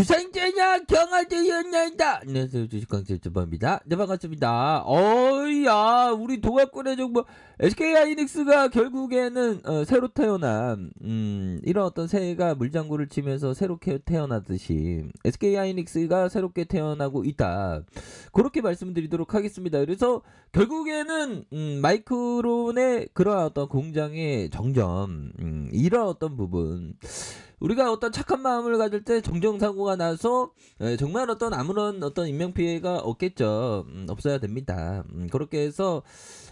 주상제냐 경화제였나이다. 안녕하세요, 주식광실 주범입니다. 네, 반갑습니다. 어이야, 우리 동학권의 정보 SK하이닉스가 결국에는 새로 태어난 이런 어떤 새가 물장구를 치면서 새롭게 태어나듯이 SK하이닉스가 새롭게 태어나고 있다, 그렇게 말씀드리도록 하겠습니다. 그래서 결국에는 마이크론의 그런 어떤 공장의 정점, 이런 어떤 부분, 우리가 어떤 착한 마음을 가질 때 정정사고가 나서 정말 어떤 아무런 어떤 인명피해가 없겠죠. 없어야 됩니다. 그렇게 해서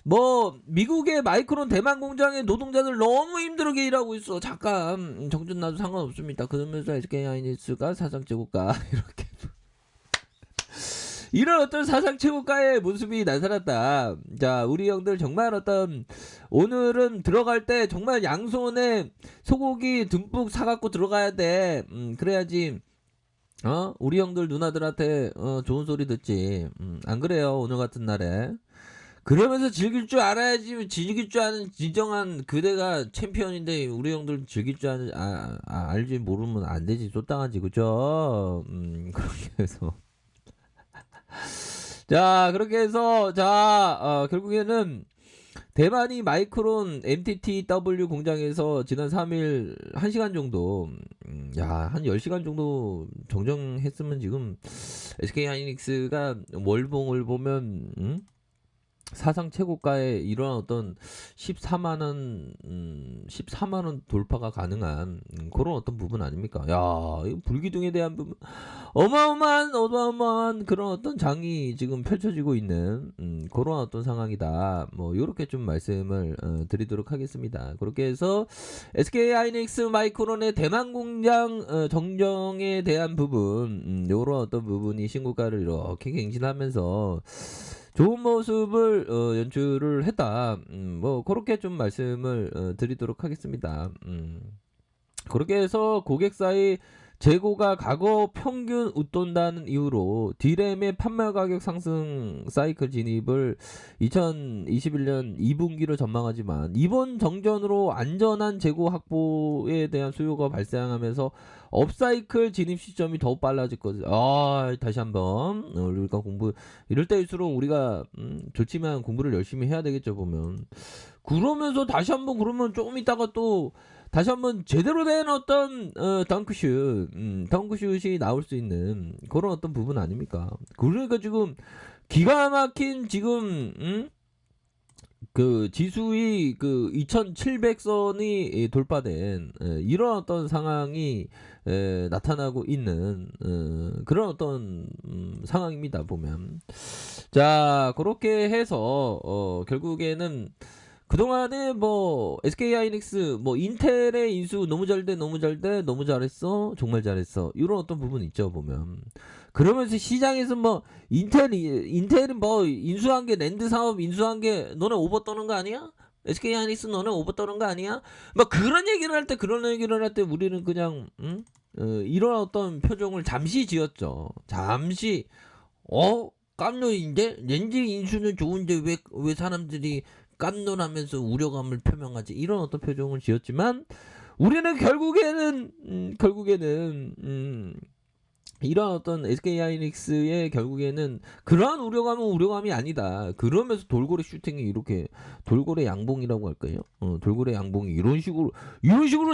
뭐 미국의 마이크론 대만 공장의 노동자들 너무 힘들게 일하고 있어, 잠깐 정전 나도 상관없습니다. 그러면서 SK하이닉스가 사상 최고가 이렇게 이런 어떤 사상 최고가의 모습이 나타났다. 자, 우리 형들 정말 어떤 오늘은 들어갈 때 정말 양손에 소고기 듬뿍 사갖고 들어가야 돼. 그래야지 우리 형들 누나들한테 좋은 소리 듣지. 안 그래요, 오늘 같은 날에. 그러면서 즐길 줄 알아야지. 즐길 줄 아는 진정한 그대가 챔피언인데 우리 형들 즐길 줄 아는 알지 모르면 안 되지, 쫓당하지, 그죠? 그렇게 해서 자, 그렇게 해서 결국에는 대만이 마이크론 MTTW 공장에서 지난 3일 1시간 정도, 한 10시간 정도 정정했으면 지금 SK하이닉스가 월봉을 보면 사상 최고가의 이런 어떤 14만원 돌파가 가능한 그런 어떤 부분 아닙니까? 야, 이 불기둥에 대한 부분, 어마어마한 그런 어떤 장이 지금 펼쳐지고 있는 그런 어떤 상황이다. 뭐 요렇게 좀 말씀을 드리도록 하겠습니다. 그렇게 해서 SK하이닉스 마이크론의 대만 공장 정정에 대한 부분, 요런 어떤 부분이 신고가를 이렇게 갱신하면서 좋은 모습을 연출을 했다. 뭐 그렇게 좀 말씀을 드리도록 하겠습니다. 그렇게 해서 고객사의 재고가 과거 평균 웃돈다는 이유로 D램의 판매 가격 상승 사이클 진입을 2021년 2분기로 전망하지만 이번 정전으로 안전한 재고 확보에 대한 수요가 발생하면서 업사이클 진입 시점이 더욱 빨라질 거죠. 다시 한번 우리가 공부, 이럴 때일수록 우리가 좋지만 공부를 열심히 해야 되겠죠, 보면. 그러면서 다시 한번, 그러면 조금 있다가 또 다시 한번 제대로 된 어떤 덩크슛이 나올 수 있는 그런 어떤 부분 아닙니까? 그러니까 지금 기가 막힌 지금 그 지수의 그 2700선이 돌파된 이런 어떤 상황이 나타나고 있는 그런 어떤 상황입니다, 보면. 자, 그렇게 해서 결국에는 그동안에 뭐 SK하이닉스, 뭐 인텔의 인수 너무 잘돼, 너무 잘돼, 너무 잘했어, 정말 잘했어, 이런 어떤 부분 있죠, 보면. 그러면서 시장에서 뭐 인텔은 뭐 인수한 게, 랜드 사업 인수한 게 너네 오버 떠는 거 아니야? SK하이닉스 너네 오버 떠는 거 아니야? 막 그런 얘기를 할 때 우리는 그냥 이런 어떤 표정을 잠시 지었죠. 잠시 깜놀인데 렌즈 인수는 좋은데 왜 사람들이 깜놀하면서 우려감을 표명하지, 이런 어떤 표정을 지었지만 우리는 결국에는 이런 어떤 SK하이닉스의 결국에는 그러한 우려감은 우려감이 아니다. 그러면서 돌고래 슈팅이 이렇게, 돌고래 양봉이라고 할까요? 돌고래 양봉이 이런 식으로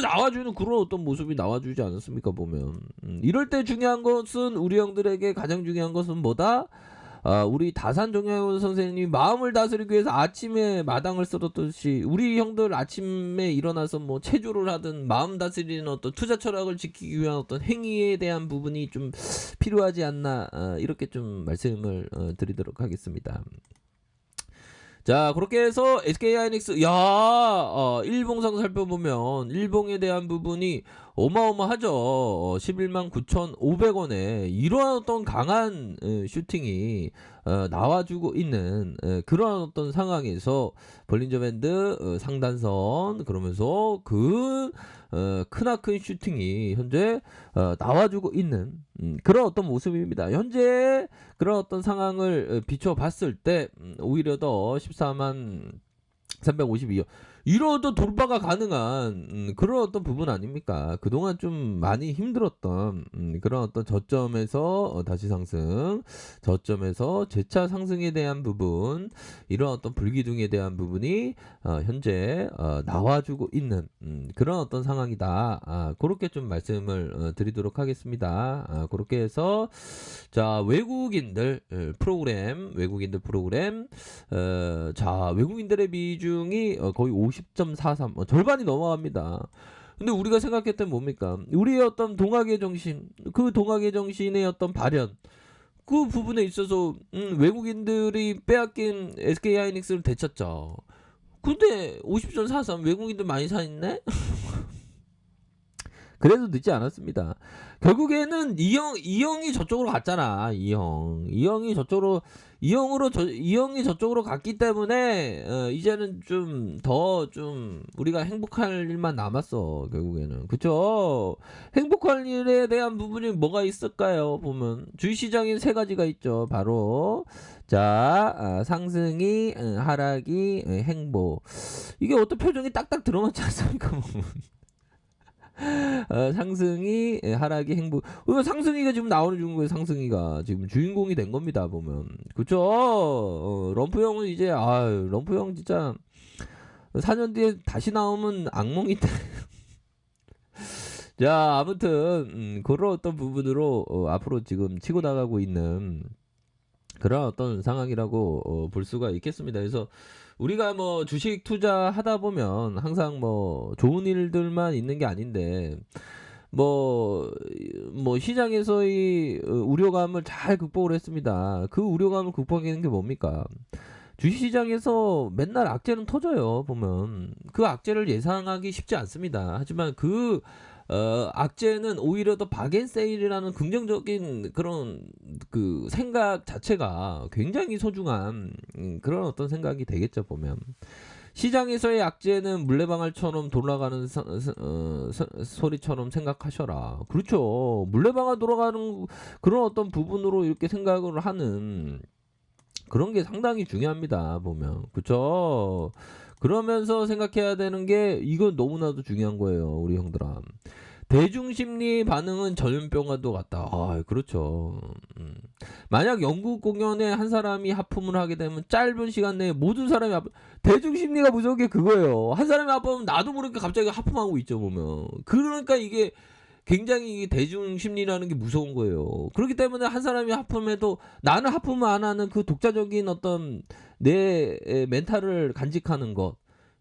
나와주는 그런 어떤 모습이 나와주지 않았습니까, 보면. 이럴 때 중요한 것은, 우리 형들에게 가장 중요한 것은 뭐다? 우리 다산 정약원 선생님이 마음을 다스리기 위해서 아침에 마당을 쓸었듯이 우리 형들 아침에 일어나서 뭐 체조를 하든 마음 다스리는 어떤 투자 철학을 지키기 위한 어떤 행위에 대한 부분이 좀 필요하지 않나, 이렇게 좀 말씀을 드리도록 하겠습니다. 자, 그렇게 해서 SK하이닉스, 일봉상 살펴보면 일봉에 대한 부분이 어마어마하죠. 11만 9,500원에 이러한 어떤 강한 슈팅이 나와주고 있는 그런 어떤 상황에서 볼린저 밴드 상단선, 그러면서 그 크나큰 슈팅이 현재 나와주고 있는 그런 어떤 모습입니다. 현재 그런 어떤 상황을 비춰봤을 때 오히려 더 14만 352원, 이런 어떤 돌파가 가능한 그런 어떤 부분 아닙니까? 그동안 좀 많이 힘들었던 그런 어떤 저점에서 다시 상승, 저점에서 재차 상승에 대한 부분, 이런 어떤 불기둥에 대한 부분이 현재 나와주고 있는 그런 어떤 상황이다. 그렇게 좀 말씀을 드리도록 하겠습니다. 그렇게 해서 자 외국인들 프로그램 자 외국인들의 비중이 거의 50.43 절반이 넘어갑니다. 근데 우리가 생각했던 뭡니까? 우리의 어떤 동학의 정신, 그 동학의 정신의 어떤 발현, 그 부분에 있어서 외국인들이 빼앗긴 SK하이닉스를 되찾죠. 근데 50.43 외국인들 많이 사 있네? 그래도 늦지 않았습니다. 결국에는 이형이 저쪽으로 갔잖아. 이형이 저쪽으로 갔기 때문에 이제는 좀 더 좀 우리가 행복할 일만 남았어. 결국에는 그쵸? 행복할 일에 대한 부분이 뭐가 있을까요? 보면 주식시장엔 세 가지가 있죠. 바로 자 상승이 하락이 행복. 이게 어떤 표정이 딱딱 들어맞지 않습니까? 보면. 상승이 하락이 행복. 상승이가 지금 나오는 중국의 상승이가 지금 주인공이 된 겁니다. 보면 그쵸? 럼프 형은 이제 럼프 형 진짜 4년 뒤에 다시 나오면 악몽인데. 자 아무튼 그런 어떤 부분으로 앞으로 지금 치고 나가고 있는 그런 어떤 상황이라고 볼 수가 있겠습니다. 그래서 우리가 뭐 주식 투자하다 보면 항상 뭐 좋은 일들만 있는 게 아닌데 뭐, 뭐 시장에서의 우려감을 잘 극복을 했습니다. 그 우려감을 극복하는 게 뭡니까? 주식시장에서 맨날 악재는 터져요. 보면 그 악재를 예상하기 쉽지 않습니다. 하지만 그 악재는 오히려 더 박앤세일이라는 긍정적인 그런 그 생각 자체가 굉장히 소중한 그런 어떤 생각이 되겠죠. 보면 시장에서의 악재는 물레방아처럼 돌아가는 소리처럼 생각하셔라. 그렇죠. 물레방아 돌아가는 그런 어떤 부분으로 이렇게 생각을 하는 그런 게 상당히 중요합니다. 보면 그쵸? 그러면서 생각해야 되는 게 이건 너무나도 중요한 거예요. 우리 형들아. 대중심리 반응은 전염병과도 같다. 그렇죠. 만약 연극 공연에 한 사람이 하품을 하게 되면 짧은 시간 내에 모든 사람이 대중심리가 무서운 게 그거예요. 한 사람이 하품하면 나도 모르게 갑자기 하품하고 있죠. 보면 그러니까 이게 굉장히 대중심리라는 게 무서운 거예요. 그렇기 때문에 한 사람이 하품해도 나는 하품을 안 하는 그 독자적인 어떤 내 멘탈을 간직하는 것,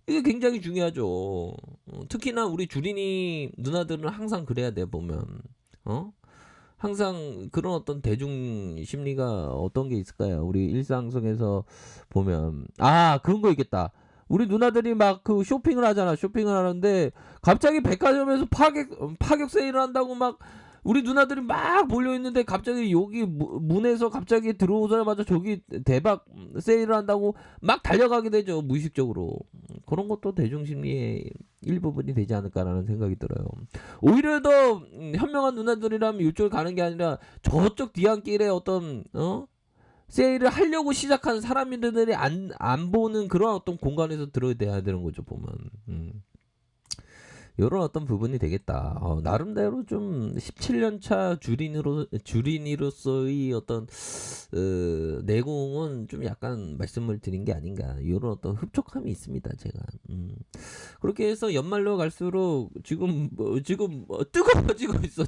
이게 굉장히 중요하죠. 특히나 우리 주린이 누나들은 항상 그래야 돼. 보면 항상 그런 어떤 대중 심리가 어떤 게 있을까요? 우리 일상 속에서 보면 그런 거 있겠다. 우리 누나들이 막 그 쇼핑을 하잖아. 쇼핑을 하는데 갑자기 백화점에서 파격 세일을 한다고 막 우리 누나들이 막 몰려 있는데 갑자기 여기 문에서 갑자기 들어오자마자 저기 대박 세일을 한다고 막 달려가게 되죠. 무의식적으로. 그런 것도 대중심리의 일부분이 되지 않을까라는 생각이 들어요. 오히려 더 현명한 누나들이라면 이쪽을 가는 게 아니라 저쪽 뒤안길에 어떤 세일을 하려고 시작한 사람들이 안 보는 그런 어떤 공간에서 들어야 되는 거죠. 보면 이런 어떤 부분이 되겠다. 나름대로 좀 17년 차 주린이로서의 어떤 내공은 좀 약간 말씀을 드린 게 아닌가. 이런 어떤 흡족함이 있습니다. 제가 그렇게 해서 연말로 갈수록 지금 뜨거워지고 있어.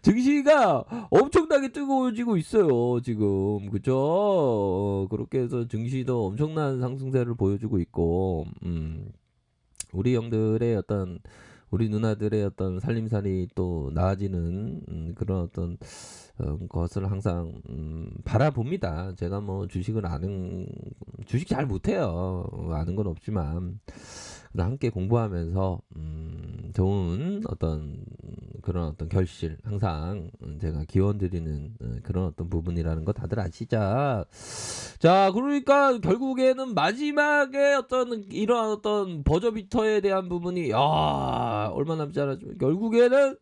증시가 엄청나게 뜨거워지고 있어요. 지금 그죠? 그렇게 해서 증시도 엄청난 상승세를 보여주고 있고 우리 형들의 어떤 우리 누나들의 어떤 살림살이 또 나아지는 그런 어떤 것을 항상 바라봅니다. 제가 뭐 주식 잘 못해요. 아는 건 없지만 함께 공부하면서 좋은 어떤 그런 어떤 결실 항상 제가 기원드리는 그런 어떤 부분이라는 거 다들 아시죠? 자, 그러니까 결국에는 마지막에 어떤 이러한 어떤 버저비터에 대한 부분이 얼마 남지 않았지만 결국에는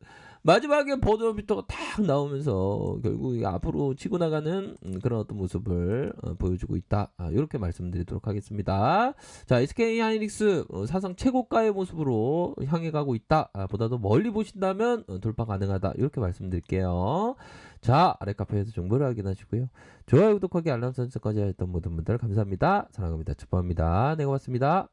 마지막에 버저비터가 탁 나오면서 결국 이 앞으로 치고 나가는 그런 어떤 모습을 보여주고 있다. 이렇게 말씀드리도록 하겠습니다. 자, SK 하이닉스 사상 최고가의 모습으로 향해 가고 있다. 보다도 멀리 보신다면 돌파 가능하다. 이렇게 말씀드릴게요. 자, 아래 카페에서 정보를 확인하시고요. 좋아요, 구독하기, 알람 설정까지 했던 모든 분들 감사합니다. 사랑합니다. 축복합니다. 네, 고맙습니다.